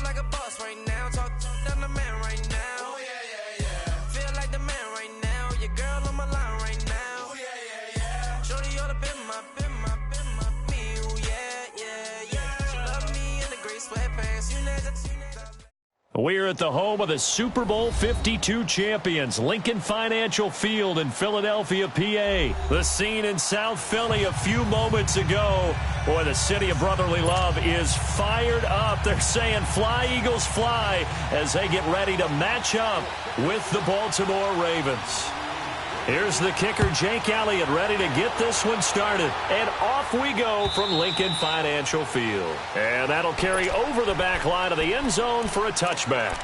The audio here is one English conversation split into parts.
like a boss right now. Talk to the man right now. Oh, yeah. Feel like the man right now. Your girl on my line right now. Oh, yeah. Shorty all up in my, me. Oh, yeah. She love me in the gray sweatpants. You never. We're at the home of the Super Bowl 52 champions, Lincoln Financial Field in Philadelphia, PA. The scene in South Philly a few moments ago. Boy, the city of brotherly love is fired up. They're saying, fly, Eagles, fly, as they get ready to match up with the Baltimore Ravens. Here's the kicker, Jake Elliott, ready to get this one started. And off we go from Lincoln Financial Field. And that'll carry over the back line of the end zone for a touchback.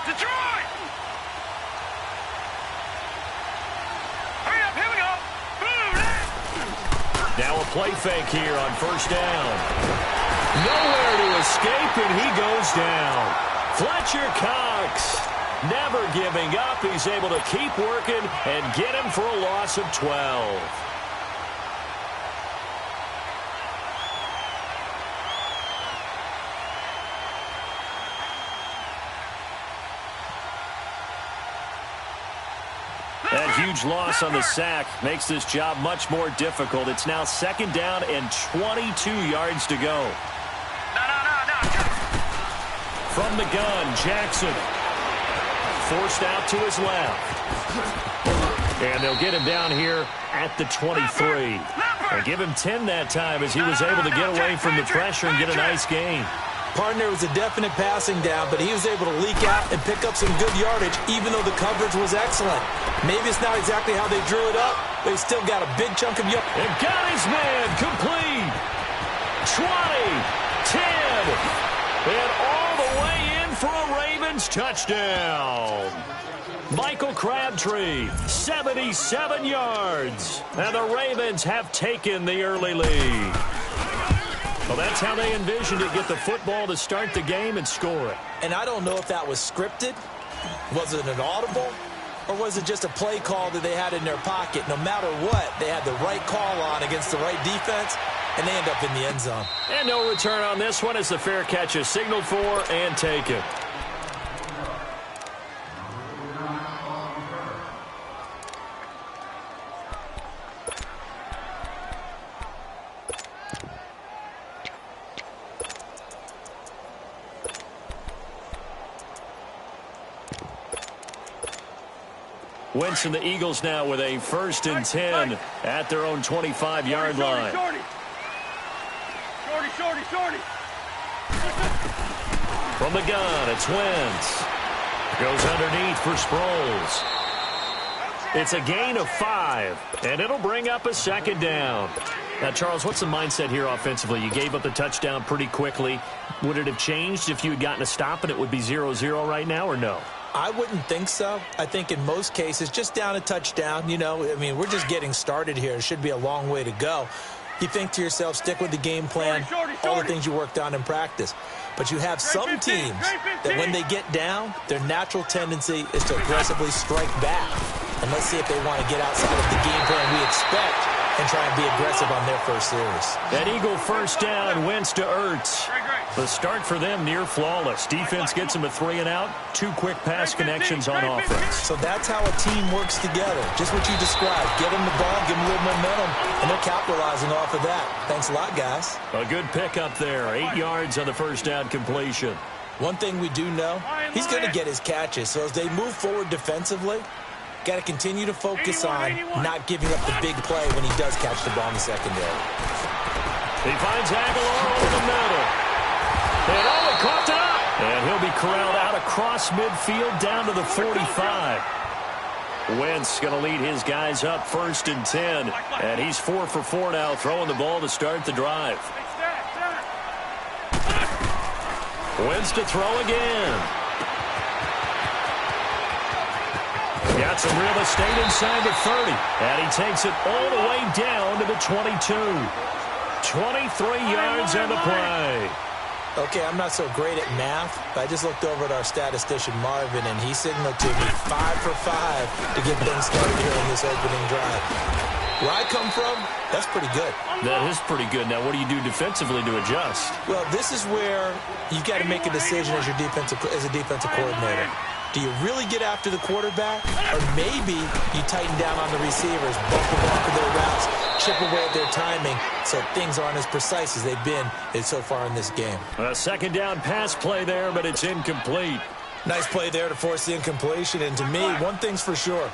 Detroit! Hurry up, here we go. Boom! Now a play fake here on first down. Nowhere to escape, and he goes down. Fletcher Cox, never giving up. He's able to keep working and get him for a loss of 12. That huge loss on the sack makes this job much more difficult. It's now second down and 22 yards to go. No. From the gun, Jackson. Forced out to his left. And they'll get him down here at the 23. And give him 10 that time as he was able to get away from the pressure and get a nice gain. Partner was a definite passing down, but he was able to leak out and pick up some good yardage, even though the coverage was excellent. Maybe it's not exactly how they drew it up, but he still got a big chunk of yardage. And got his man complete. 20, 10, and all the way in for a Ravens touchdown. Michael Crabtree, 77 yards. And the Ravens have taken the early lead. Well, that's how they envisioned it, get the football to start the game and score it. And I don't know if that was scripted. Was it an audible? Or was it just a play call that they had in their pocket? No matter what, they had the right call on against the right defense, and they end up in the end zone. And no return on this one as the fair catch is signaled for and taken. Wentz and the Eagles now with a 1st and 10 at their own 25-yard line. Shorty. From the gun, it's Wentz. Goes underneath for Sproles. It's a gain of 5, and it'll bring up a 2nd down. Now, Charles, what's the mindset here offensively? You gave up the touchdown pretty quickly. Would it have changed if you had gotten a stop and it would be 0-0 right now, or no? I wouldn't think so. I think in most cases, just down a touchdown, we're just getting started here. It should be a long way to go. You think to yourself, stick with the game plan, all the things you worked on in practice. But you have some teams that when they get down, their natural tendency is to aggressively strike back. And let's see if they want to get outside of the game plan we expect and try and be aggressive on their first series. That Eagle 1st down, Wentz to Ertz. The start for them near flawless. Defense gets them a 3 and out. 2 quick pass connections on offense. So that's how a team works together. Just what you described. Get them the ball, give them a little momentum, and they're capitalizing off of that. Thanks a lot, guys. A good pickup there. 8 yards on the 1st down completion. One thing we do know, he's going to get his catches. So as they move forward defensively, got to continue to focus on not giving up the big play when he does catch the ball in the secondary. He finds Aguilar over the middle. And he caught it up. And he'll be corralled out across midfield down to the 45. Wentz going to lead his guys up 1st and 10. And he's 4 for 4 now, throwing the ball to start the drive. Wentz to throw again. Got some real estate inside the 30. And he takes it all the way down to the 22. 23 yards on the play. Okay, I'm not so great at math, but I just looked over at our statistician, Marvin, and he signaled to me 5 for 5 to get things started here in this opening drive. Where I come from, that's pretty good. That is pretty good. Now, what do you do defensively to adjust? Well, this is where you've got to make a decision as a defensive coordinator. Do you really get after the quarterback? Or maybe you tighten down on the receivers, bump them off of their routes, chip away at their timing so things aren't as precise as they've been so far in this game. A second down pass play there, but it's incomplete. Nice play there to force the incompletion. And to me, one thing's for sure.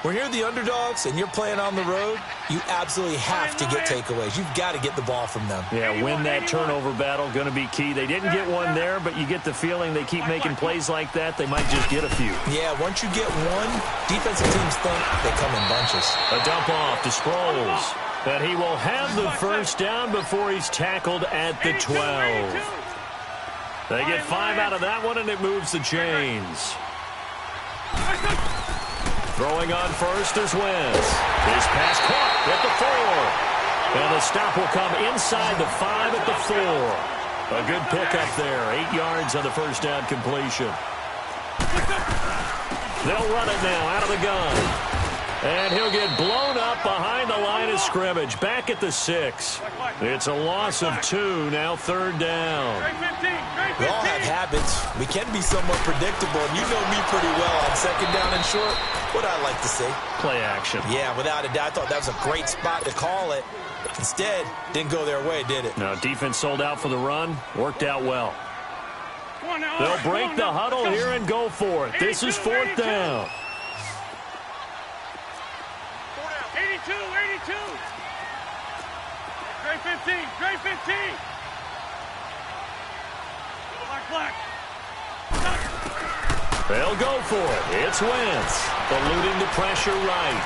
When you're the underdogs and you're playing on the road, you absolutely have to get takeaways. You've got to get the ball from them. Yeah, win that turnover battle, going to be key. They didn't get one there, but you get the feeling they keep making plays like that, they might just get a few. Yeah, once you get one, defensive teams think they come in bunches. A dump off to Sproles. And he will have the first down before he's tackled at the 12. They get 5 out of that one, and it moves the chains. Throwing on first is Wentz. His pass caught at the 4. And the stop will come inside the 5 at the 4. A good pickup there. 8 yards on the first down completion. They'll run it now out of the gun. And he'll get blown up behind the line of scrimmage. Back at the 6. It's a loss of 2. Now third down. We all have habits. We can be somewhat predictable. And you know me pretty well on second down and short. What I like to see. Play action. Yeah, without a doubt. I thought that was a great spot to call it. Instead, didn't go their way, did it? No, defense sold out for the run. Worked out well. They'll break the huddle here and go for it. This is fourth down. 82. Grade 15. Grade 15. Black. They'll go for it. It's Wentz. Eluding the pressure right.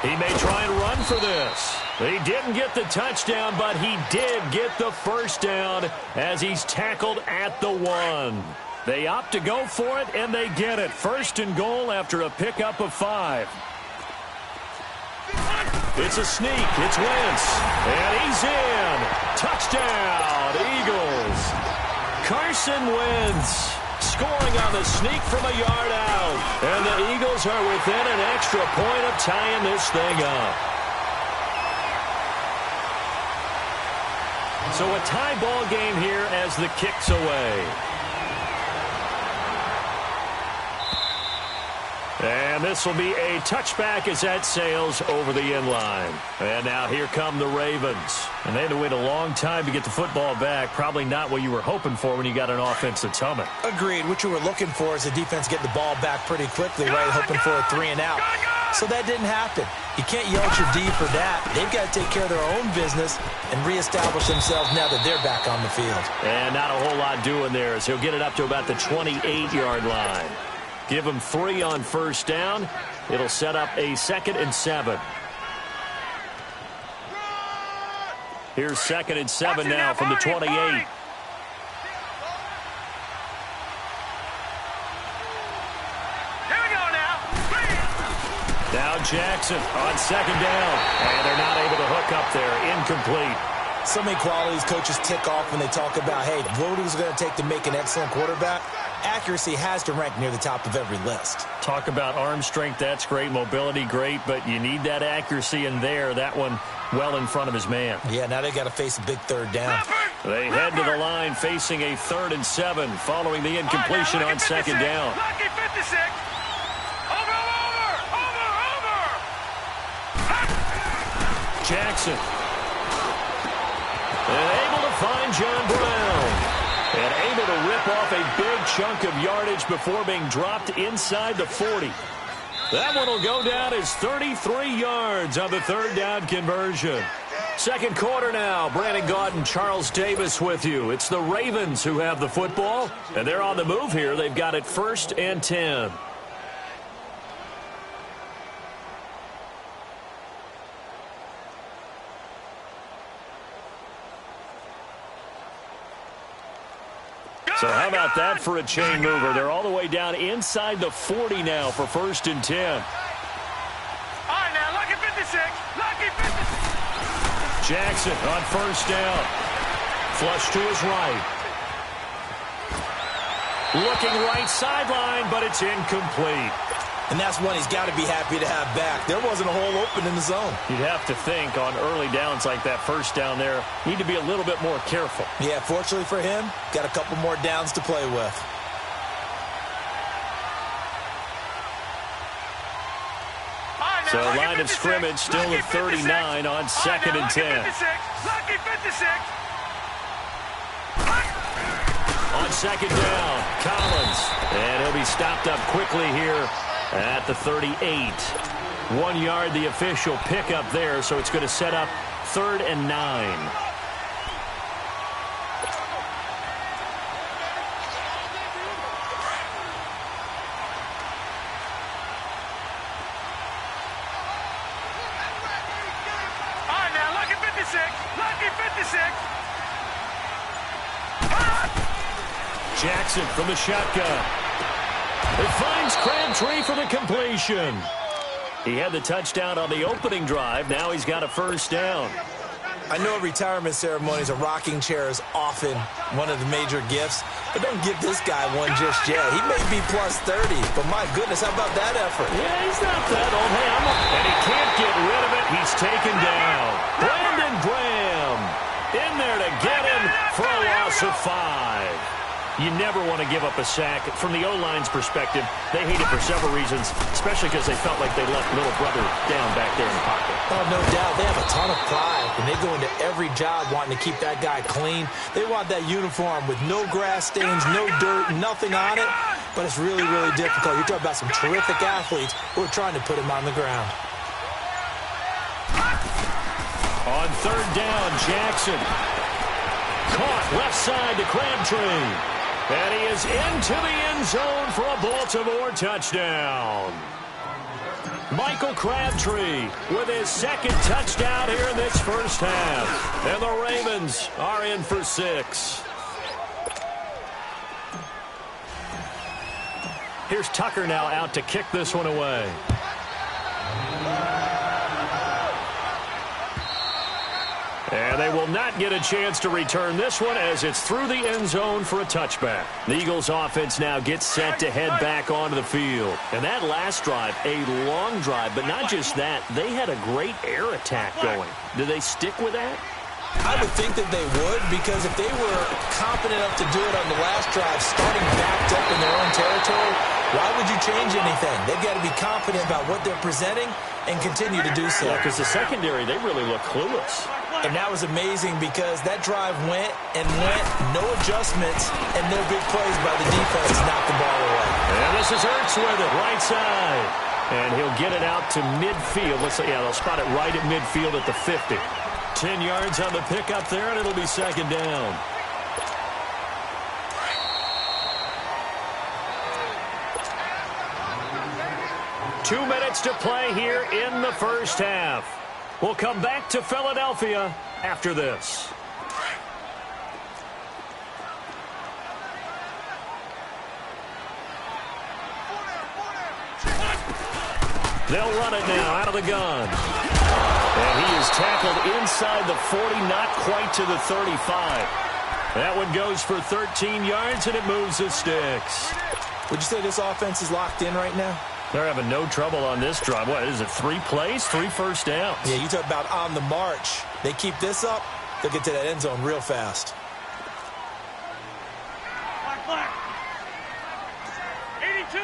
He may try and run for this. He didn't get the touchdown, but he did get the first down as he's tackled at the 1. They opt to go for it, and they get it. First and goal after a pickup of 5. It's a sneak. It's Wentz. And he's in. Touchdown, Eagles. Carson Wentz scoring on the sneak from a yard out. And the Eagles are within an extra point of tying this thing up. So a tie ball game here as the kick's away. And this will be a touchback as that sails over the end line. And now here come the Ravens. And they had to wait a long time to get the football back. Probably not what you were hoping for when you got an offense that's humming. Agreed. What you were looking for is the defense get the ball back pretty quickly, right? Hoping for a 3 and out. So that didn't happen. You can't yell at your D for that. They've got to take care of their own business and reestablish themselves now that they're back on the field. And not a whole lot doing there as he'll get it up to about the 28-yard line. Give him 3 on first down. It'll set up a 2nd and 7. Here's 2nd and 7 now from the 28. Now Jackson on 2nd down. And they're not able to hook up there. Incomplete. So many qualities coaches tick off when they talk about, hey, what is it going to take to make an excellent quarterback? Accuracy has to rank near the top of every list. Talk about arm strength, that's great. Mobility, great. But you need that accuracy in there. That one well in front of his man. Yeah, now they got to face a big third down. They head to the line facing a 3rd and 7 following the incompletion on 2nd down. Lucky 56. Over. Jackson. And able to find John Brown. And able to rip off a big chunk of yardage before being dropped inside the 40. That one will go down as 33 yards on the 3rd down conversion. Second quarter now. Brandon Gaudin, Charles Davis with you. It's the Ravens who have the football, and they're on the move here. They've got it 1st and 10. So how about that for a chain mover? They're all the way down inside the 40 now for 1st and 10. All right, now, lucky 56. Lucky 56. Jackson on first down. Flush to his right. Looking right sideline, but it's incomplete. And that's one he's got to be happy to have back. There wasn't a hole open in the zone. You'd have to think on early downs like that first down there, need to be a little bit more careful. Yeah, fortunately for him, got a couple more downs to play with. So line of scrimmage still at 39 on 2nd and 10. Lucky 56. On 2nd down, Collins. And he'll be stopped up quickly here at the 38. 1 yard, the official pickup there, so it's going to set up 3rd and 9. Jackson from the shotgun. It finds Crabtree for the completion. He had the touchdown on the opening drive. Now he's got a first down. I know retirement ceremonies, a rocking chair is often one of the major gifts, but don't give this guy one just yet. He may be plus 30, but my goodness, how about that effort? Yeah, he's not that old. And he can't get rid of it. He's taken down. Brandon Graham in there to get him for a loss of 5. You never want to give up a sack. From the O-line's perspective, they hate it for several reasons, especially because they felt like they left little brother down back there in the pocket. Oh, no doubt. They have a ton of pride, and they go into every job wanting to keep that guy clean. They want that uniform with no grass stains, no dirt, nothing on it, but it's really, really difficult. You're talking about some terrific athletes who are trying to put him on the ground. On 3rd down, Jackson. Caught left side to Crabtree. And he is into the end zone for a Baltimore touchdown. Michael Crabtree with his 2nd touchdown here in this first half. And the Ravens are in for 6. Here's Tucker now out to kick this one away. And they will not get a chance to return this one as it's through the end zone for a touchback. The Eagles offense now gets set to head back onto the field. And that last drive, a long drive, but not just that, they had a great air attack going. Do they stick with that? I would think that they would, because if they were confident enough to do it on the last drive, starting backed up in their own territory, why would you change anything? They've got to be confident about what they're presenting and continue to do so. Yeah, because the secondary, they really look clueless. And that was amazing because that drive went and went, no adjustments, and no big plays by the defense to knock the ball away. And this is Ertz with it, right side. And he'll get it out to midfield. Let's say, yeah, they'll spot it right at midfield at the 50. 10 yards on the pickup there, and it'll be 2nd down. Two minutes to play here in the first half. We'll come back to Philadelphia after this. They'll run it now out of the gun. And he is tackled inside the 40, not quite to the 35. That one goes for 13 yards, and it moves the sticks. Would you say this offense is locked in right now? They're having no trouble on this drive. What is it, 3 plays, 3 first downs? Yeah, you talk about on the march. They keep this up, they'll get to that end zone real fast. Black. 82.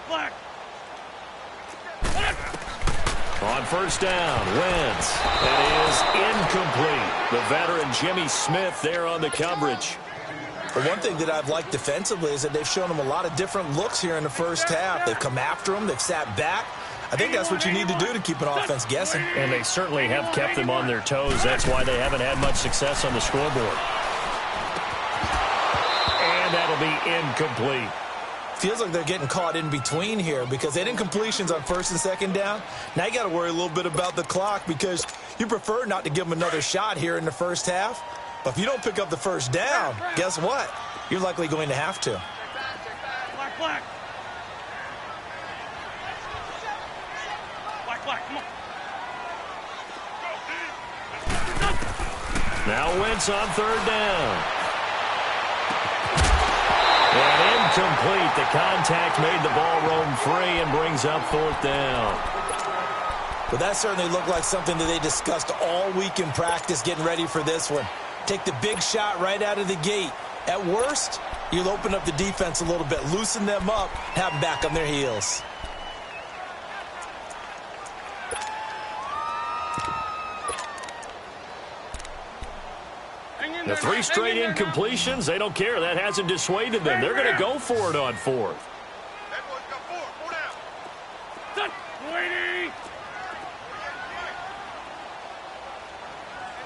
Black. On first down, Wentz. That is incomplete. The veteran Jimmy Smith there on the coverage. But one thing that I've liked defensively is that they've shown them a lot of different looks here in the first half. They've come after them. They've sat back. I think that's what you need to do to keep an offense guessing. And they certainly have kept them on their toes. That's why they haven't had much success on the scoreboard. And that'll be incomplete. Feels like they're getting caught in between here because they didn't completions on 1st and 2nd down. Now you got to worry a little bit about the clock because you prefer not to give them another shot here in the first half. But if you don't pick up the first down, guess what? You're likely going to have to. Black. black, come on. Now Wentz on third down. And incomplete. The contact made the ball roam free and brings up fourth down. Well, that certainly looked like something that they discussed all week in practice getting ready for this one. Take the big shot right out of the gate. At worst, you'll open up the defense a little bit, loosen them up, have them back on their heels. The 3 straight incompletions, they don't care. That hasn't dissuaded them. They're going to go for it on fourth. That boy's got 4 down. Done. Waiting.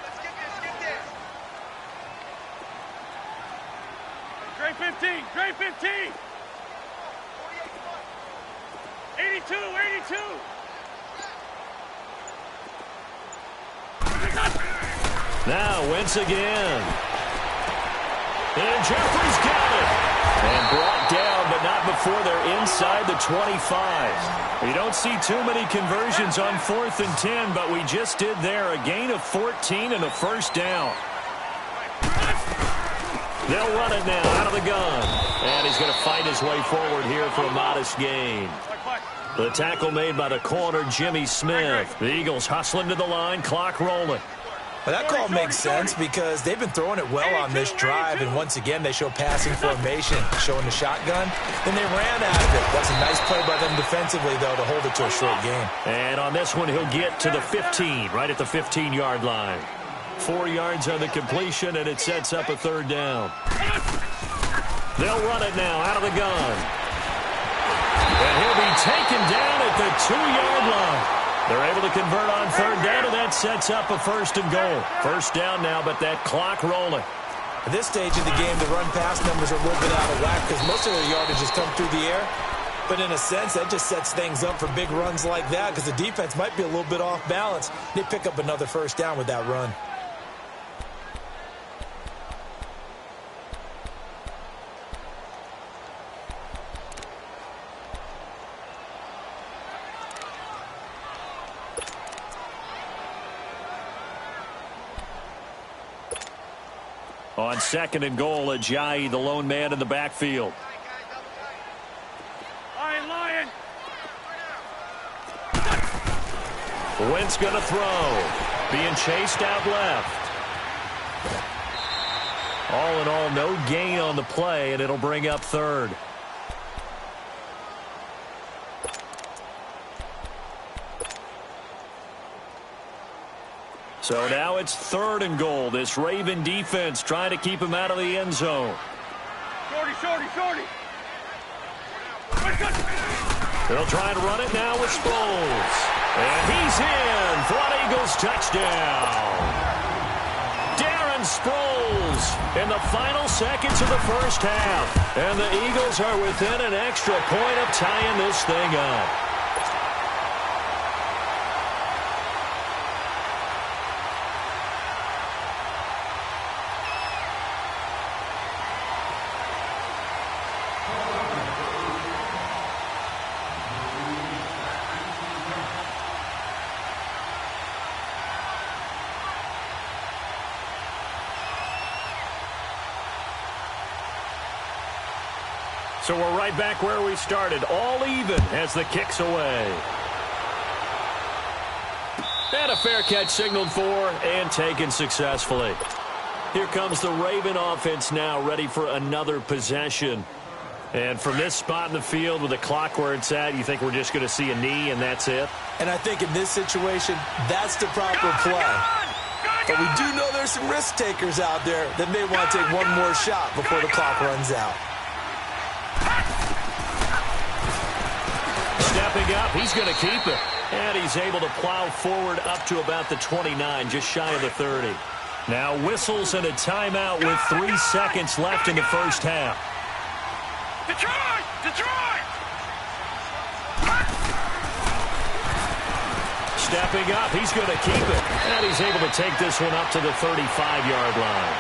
Let's get this. Great 15, great 15. 82. Now Wentz again. And Jeffrey's got it. And brought down, but not before they're inside the 25. We don't see too many conversions on 4th and 10, but we just did there. A gain of 14 and a first down. They'll run it now out of the gun. And he's going to fight his way forward here for a modest gain. The tackle made by the corner, Jimmy Smith. The Eagles hustling to the line, clock rolling. Well, that call makes sense because they've been throwing it well on this drive, and once again they show passing formation, showing the shotgun. Then they ran out of it. That's a nice play by them defensively, though, to hold it to a short game. And on this one, he'll get to the 15, right at the 15-yard line. 4 yards on the completion, and it sets up a third down. They'll run it now out of the gun. And he'll be taken down at the 2-yard line. They're able to convert on third down, and that sets up a first and goal. First down now, but that clock rolling. At this stage of the game, the run-pass numbers are a little bit out of whack because most of their yardage has come through the air. But in a sense, that just sets things up for big runs like that because the defense might be a little bit off balance. They pick up another first down with that run. On second and goal, Ajayi, the lone man in the backfield. Lion. Wentz going to throw. Being chased out left. All in all, no gain on the play, and it'll bring up third. So now it's third and goal. This Raven defense trying to keep him out of the end zone. Shorty. They'll try and run it now with Sproles. And he's in for an Eagles touchdown. Darren Sproles in the final seconds of the first half. And the Eagles are within an extra point of tying this thing up. So we're right back where we started, all even as the kick's away. And a fair catch signaled for and taken successfully. Here comes the Raven offense now, ready for another possession. And from this spot in the field with the clock where it's at, you think we're just going to see a knee and that's it? And I think in this situation, that's the proper play. But we do know there's some risk takers out there that may want to take one more shot before the clock runs out. Stepping up, he's going to keep it. And he's able to plow forward up to about the 29, just shy of the 30. Now whistles and a timeout with 3 seconds left in the first half. Detroit! Stepping up, he's going to keep it. And he's able to take this one up to the 35-yard line.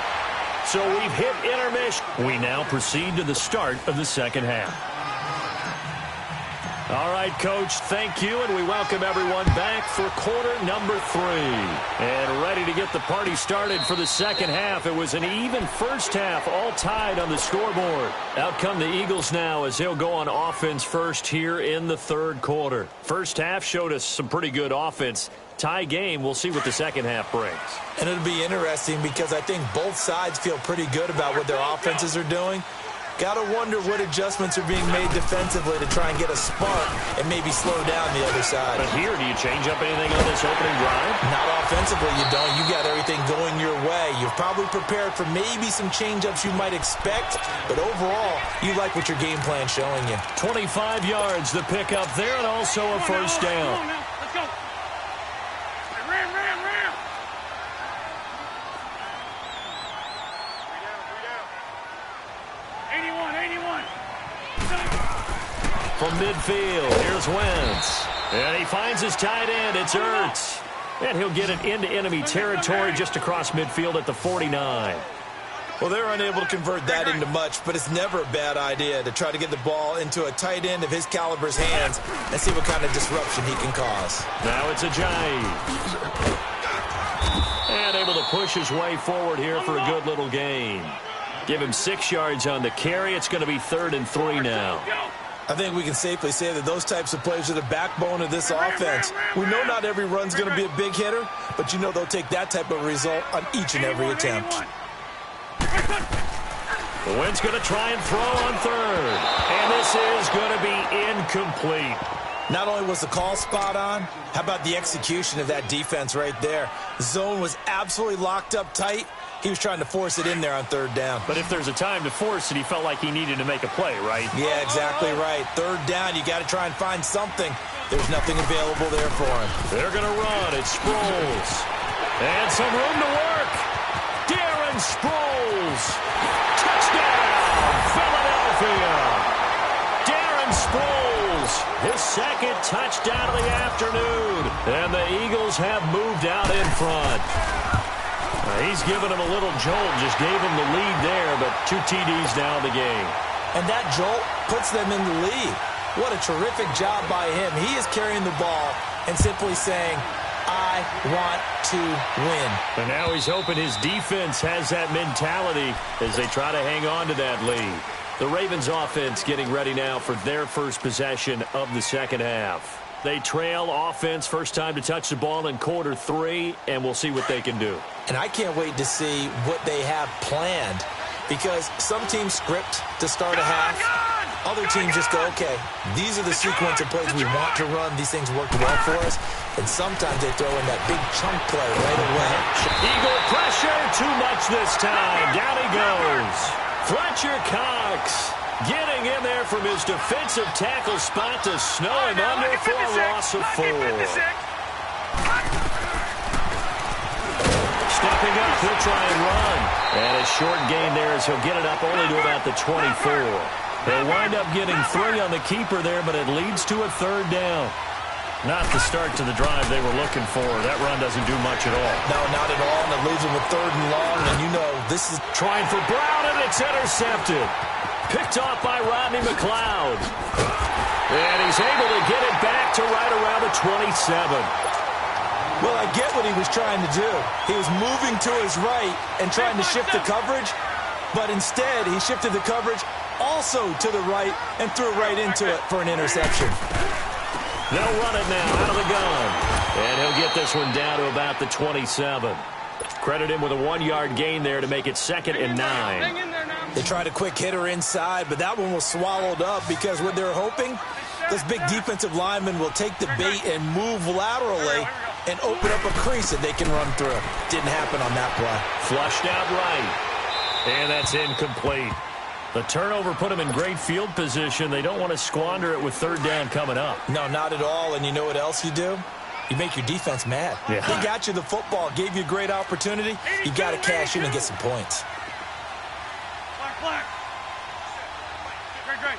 So we've hit intermission. We now proceed to the start of the second half. All right, Coach, thank you, and we welcome everyone back for quarter number 3. And ready to get the party started for the second half. It was an even first half, all tied on the scoreboard. Out come the Eagles now as they'll go on offense first here in the third quarter. First half showed us some pretty good offense. Tie game, we'll see what the second half brings. And it'll be interesting because I think both sides feel pretty good about what their offenses are doing. Got to wonder what adjustments are being made defensively to try and get a spark and maybe slow down the other side. But here, do you change up anything on this opening drive? Not offensively, you don't. You got everything going your way. You've probably prepared for maybe some change-ups you might expect, but overall, you like what your game plan's showing you. 25 yards, the pickup there, and also a first down. Let's go. Ram. From midfield, here's Wentz. And he finds his tight end. It's Ertz. And he'll get it into enemy territory just across midfield at the 49. Well, they're unable to convert that into much, but it's never a bad idea to try to get the ball into a tight end of his caliber's hands and see what kind of disruption he can cause. Now it's Ajayi. And able to push his way forward here for a good little gain. Give him 6 yards on the carry. It's going to be 3rd and 3 now. I think we can safely say that those types of plays are the backbone of this offense. We know not every run's going to be a big hitter, but you know they'll take that type of result on each and every attempt. Wentz going to try and throw on 3rd. And this is going to be incomplete. Not only was the call spot on, how about the execution of that defense right there? The zone was absolutely locked up tight. He was trying to force it in there on 3rd down. But if there's a time to force it, he felt like he needed to make a play, right? Yeah, exactly right. 3rd down, you got to try and find something. There's nothing available there for him. They're going to run. It's Sproles. And some room to work. Darren Sproles. Touchdown, Philadelphia. Darren Sproles, his 2nd touchdown of the afternoon. And the Eagles have moved out in front. He's given him a little jolt, just gave him the lead there, but 2 TDs now in the game. And that jolt puts them in the lead. What a terrific job by him. He is carrying the ball and simply saying, I want to win. And now he's hoping his defense has that mentality as they try to hang on to that lead. The Ravens offense getting ready now for their first possession of the second half. They trail offense, first time to touch the ball in quarter 3, and we'll see what they can do. And I can't wait to see what they have planned, because some teams script to start a half. Other teams just go, okay, these are the sequence of plays we want to run. These things work well for us. And sometimes they throw in that big chunk play right away. Eagle pressure, too much this time. Down he goes. Fletcher Cox getting in there from his defensive tackle spot to snow him under for a loss of 4. Stepping up, he'll try and run. And a short gain there as he'll get it up only to about the 24. They'll wind up getting 3 on the keeper there, but it leads to a 3rd down. Not the start to the drive they were looking for. That run doesn't do much at all. No, not at all, and it leaves them with 3rd and long, and you know this is trying for Brown, and it's intercepted. Picked off by Rodney McLeod. And he's able to get it back to right around the 27. Well, I get what he was trying to do. He was moving to his right and trying to shift the coverage, but instead he shifted the coverage also to the right and threw right into it for an interception. They'll run it now out of the gun. And he'll get this one down to about the 27. Credit him with a 1-yard gain there to make it 2nd and 9. They tried a quick hitter inside, but that one was swallowed up because what they're hoping, this big defensive lineman will take the bait and move laterally and open up a crease that they can run through. Didn't happen on that play. Flushed out right. And that's incomplete. The turnover put them in great field position. They don't want to squander it with 3rd down coming up. No, not at all. And you know what else you do? You make your defense mad. Yeah. They got you the football, gave you a great opportunity. You got to cash in and get some points. Black. Great.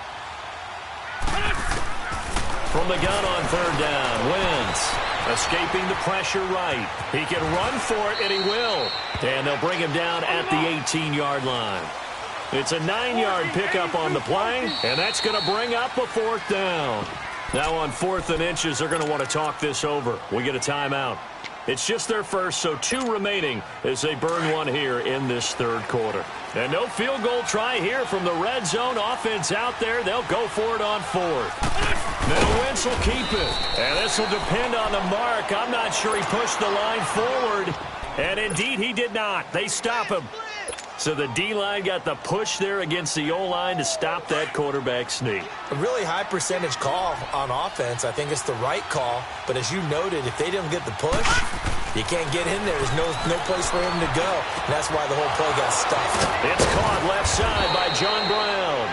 From the gun on 3rd down, Wentz escaping the pressure right. He can run for it, and he will. And they'll bring him down at the 18-yard line. It's a 9-yard pickup on the play, and that's going to bring up a 4th down. Now on 4th and inches, they're going to want to talk this over. We get a timeout. It's just their first, so 2 remaining as they burn one here in this third quarter. And no field goal try here from the red zone. Offense out there. They'll go for it on 4th. Now Wentz will keep it. And this will depend on the mark. I'm not sure he pushed the line forward. And indeed, he did not. They stop him. So the D-line got the push there against the O-line to stop that quarterback sneak. A really high percentage call on offense. I think it's the right call. But as you noted, if they didn't get the push, you can't get in there. There's no place for him to go. And that's why the whole play got stuffed. It's caught left side by John Brown.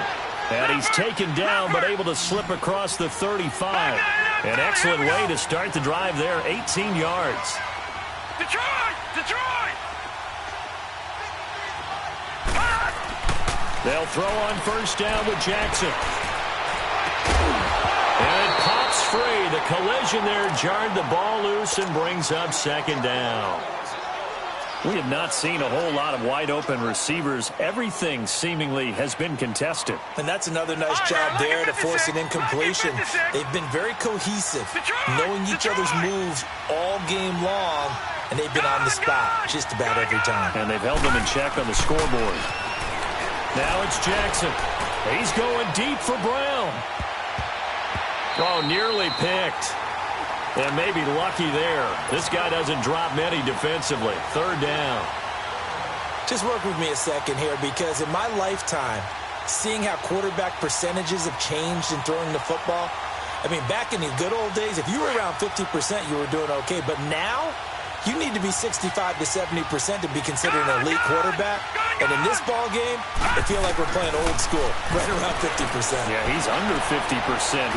And he's taken down but able to slip across the 35. An excellent way to start the drive there, 18 yards. Detroit! Detroit! They'll throw on first down with Jackson. And it pops free. The collision there jarred the ball loose and brings up second down. We have not seen a whole lot of wide-open receivers. Everything seemingly has been contested. And that's another nice job there to force an incompletion. They've been very cohesive, knowing each other's moves all game long, and they've been on the spot just about every time. And they've held them in check on the scoreboard. Now it's Jackson. He's going deep for Brown. Oh, nearly picked. And maybe lucky there. This guy doesn't drop many defensively. Third down. Just work with me a second here, because in my lifetime, seeing how quarterback percentages have changed in throwing the football, I mean, back in the good old days, if you were around 50%, you were doing okay. But now, you need to be 65 to 70% to be considered an elite quarterback. And in this ball game, I feel like we're playing old school, right around 50%. Yeah, he's under 50%.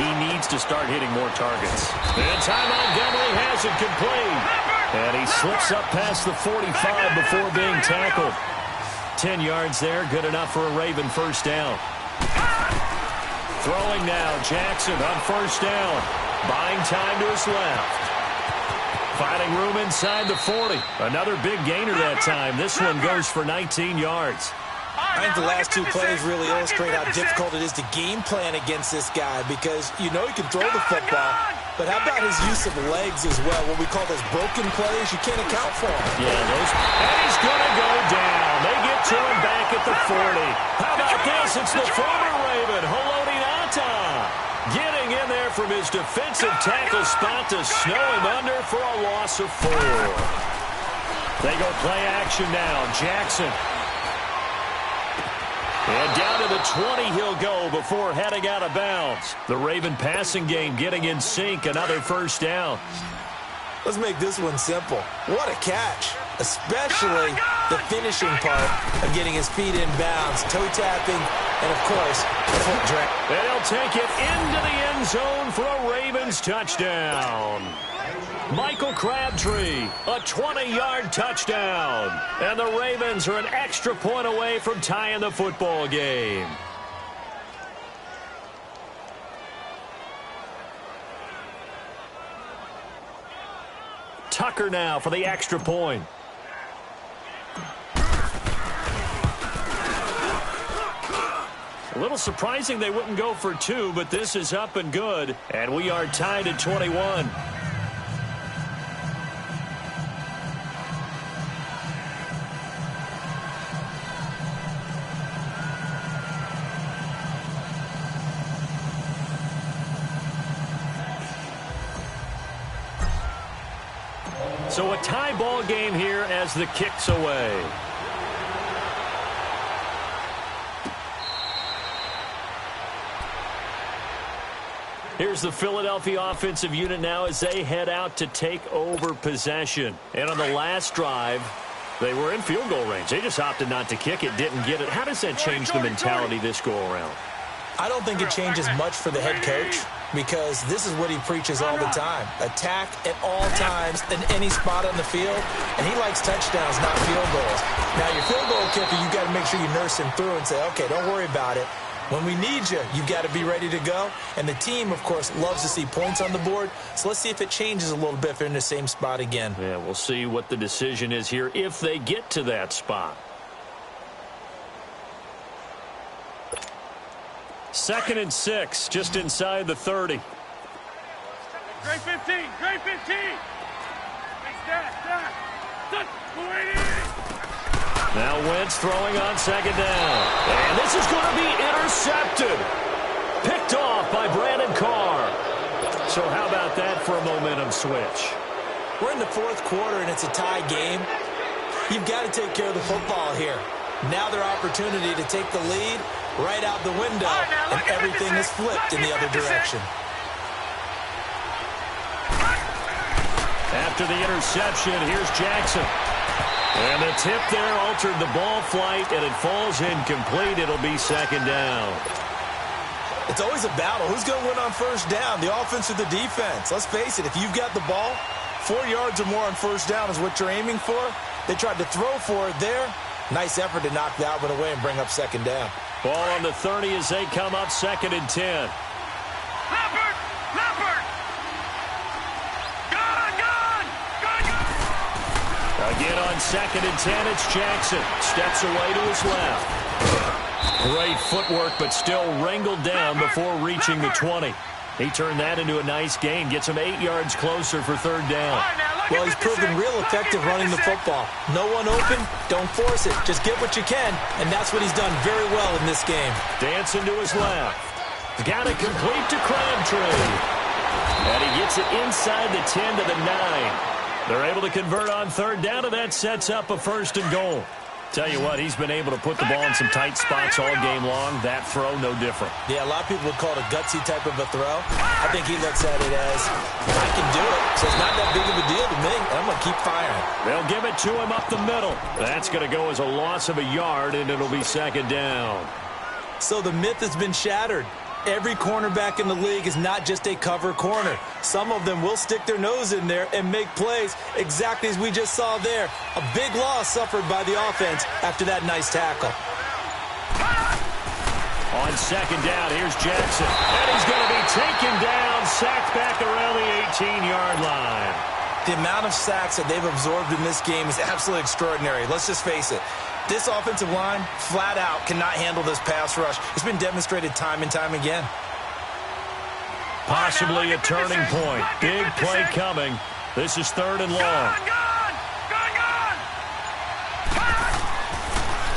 He needs to start hitting more targets. And Ty Montgomery has it complete. And he slips up past the 45 before being tackled. 10 yards there, good enough for a Raven first down. Throwing now, Jackson on first down. Buying time to his left. Finding room inside the 40. Another big gainer that time. This one goes for 19 yards. I think the last 2 plays really illustrate how difficult it is to game plan against this guy, because you know he can throw the football, but how about his use of legs as well? What we call those broken plays, you can't account for him. Yeah, and he's going to go down. They get to him back at the 40. How about this? It's the former Raven, Haloti Ngata, getting in there from his defensive tackle spot to snow him under for a loss of 4. They go play action now. Jackson. And down to the 20 he'll go before heading out of bounds. The Raven passing game getting in sync. Another first down. Let's make this one simple. What a catch, especially the finishing part of getting his feet in bounds, toe tapping, and, of course, the foot drag. And he'll take it into the end zone for a Ravens touchdown. Michael Crabtree, a 20-yard touchdown. And the Ravens are an extra point away from tying the football game. Tucker now for the extra point. A little surprising they wouldn't go for 2, but this is up and good. And we are tied at 21. So a tie ball game here as the kick's away. Here's the Philadelphia offensive unit now as they head out to take over possession. And on the last drive, they were in field goal range. They just opted not to kick it, didn't get it. How does that change the mentality this go-around? I don't think it changes much for the head coach, because this is what he preaches all the time. Attack at all times in any spot on the field, and he likes touchdowns, not field goals. Now, your field goal kicker, you've got to make sure you nurse him through and say, okay, don't worry about it. When we need you, you've got to be ready to go. And the team, of course, loves to see points on the board. So let's see if it changes a little bit if they're in the same spot again. Yeah, we'll see what the decision is here if they get to that spot. 2nd and 6, just inside the 30. Gray 15. Gray 15. Now Wentz throwing on second down. And this is going to be intercepted. Picked off by Brandon Carr. So how about that for a momentum switch? We're in the fourth quarter, and it's a tie game. You've got to take care of the football here. Now their opportunity to take the lead right out the window, and everything is flipped in the other direction. After the interception, here's Jackson. And the tip there altered the ball flight, and it falls incomplete. It'll be second down. It's always a battle. Who's going to win on first down, the offense or the defense? Let's face it, if you've got the ball, 4 yards or more on first down is what you're aiming for. They tried to throw for it there. Nice effort to knock that one away and bring up second down. Ball on the 30 as they come up second and 10. Leopard! Leopard! Gun! Again on second and 10, it's Jackson. Steps away to his left. Great footwork, but still wrangled down before reaching the 20. He turned that into a nice gain. Gets him 8 yards closer for third down. Well, he's proven real effective running the football. No one open, don't force it. Just get what you can, and that's what he's done very well in this game. Dancing to his left. Got it complete to Crabtree. And he gets it inside the 10 to the 9. They're able to convert on third down, and that sets up a first and goal. Tell you what, he's been able to put the ball in some tight spots all game long. That throw, no different. Yeah, a lot of people would call it a gutsy type of a throw. I think he looks at it as, I can do it, so it's not that big of a deal to me, and I'm going to keep firing. They'll give it to him up the middle. That's going to go as a loss of a yard, and it'll be second down. So the myth has been shattered. Every cornerback in the league is not just a cover corner. Some of them will stick their nose in there and make plays exactly as we just saw there. A big loss suffered by the offense after that nice tackle. On second down, here's Jackson. And he's going to be taken down, sacked back around the 18-yard line. The amount of sacks that they've absorbed in this game is absolutely extraordinary. Let's just face it. This offensive line, flat out, cannot handle this pass rush. It's been demonstrated time and time again. Possibly a turning point. Big play coming. This is third and long.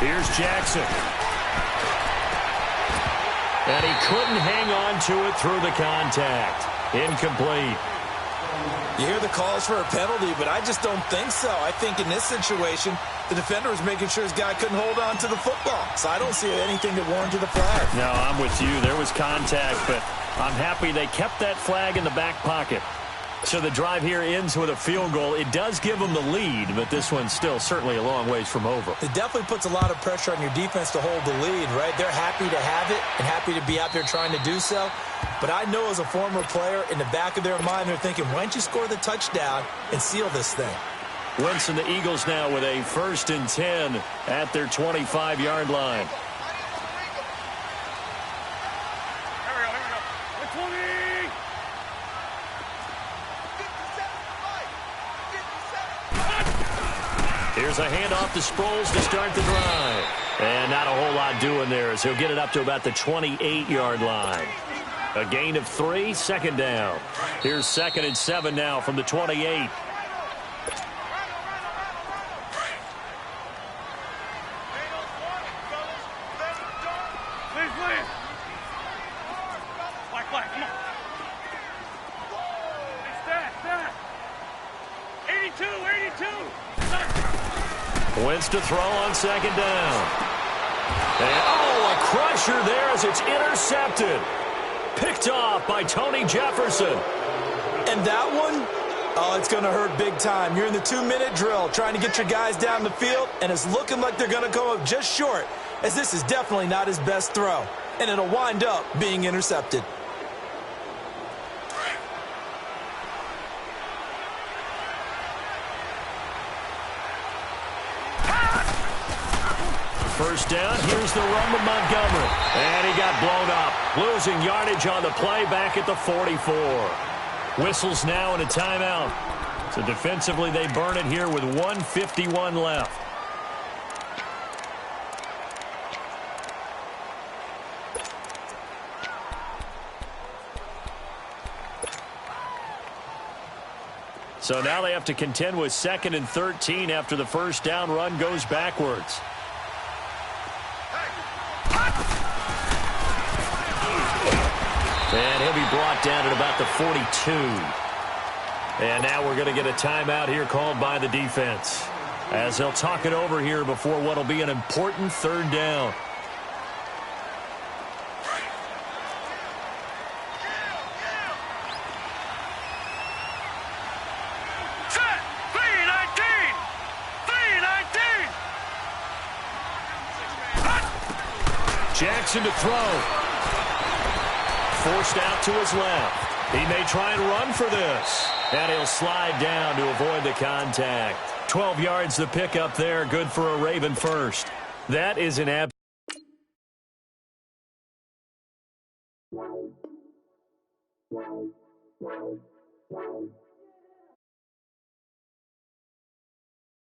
Here's Jackson. And he couldn't hang on to it through the contact. Incomplete. You hear the calls for a penalty, but I just don't think so. I think in this situation, the defender was making sure his guy couldn't hold on to the football. So I don't see anything that warranted a flag. No, I'm with you. There was contact, but I'm happy they kept that flag in the back pocket. So the drive here ends with a field goal. It does give them the lead, but this one's still certainly a long ways from over. It definitely puts a lot of pressure on your defense to hold the lead, right? They're happy to have it and happy to be out there trying to do so. But I know as a former player, in the back of their mind, they're thinking, why don't you score the touchdown and seal this thing? Wentz and the Eagles now with a 1st and 10 at their 25-yard line. Here we go. 20! Here's a handoff to Sproles to start the drive. And not a whole lot doing there as he'll get it up to about the 28-yard line. A gain of 3, second down. Here's 2nd and 7 now from the 28. Wentz to throw on second down. And, oh, a crusher there as it's intercepted. Picked off by Tony Jefferson. And that one, oh, it's going to hurt big time. You're in the 2-minute drill trying to get your guys down the field, and it's looking like they're going to come up just short, as this is definitely not his best throw. And it'll wind up being intercepted. First down, here's the run to Montgomery. And he got blown up. Losing yardage on the play back at the 44. Whistles now and a timeout. So defensively, they burn it here with 1:51 left. So now they have to contend with 2nd and 13 after the first down run goes backwards. And he'll be brought down at about the 42. And now we're going to get a timeout here called by the defense, as they'll talk it over here before what will be an important 3rd down. Jackson to throw. Forced out to his left. He may try and run for this. And he'll slide down to avoid the contact. 12 yards the pickup there. Good for a Raven first. That is an absolute...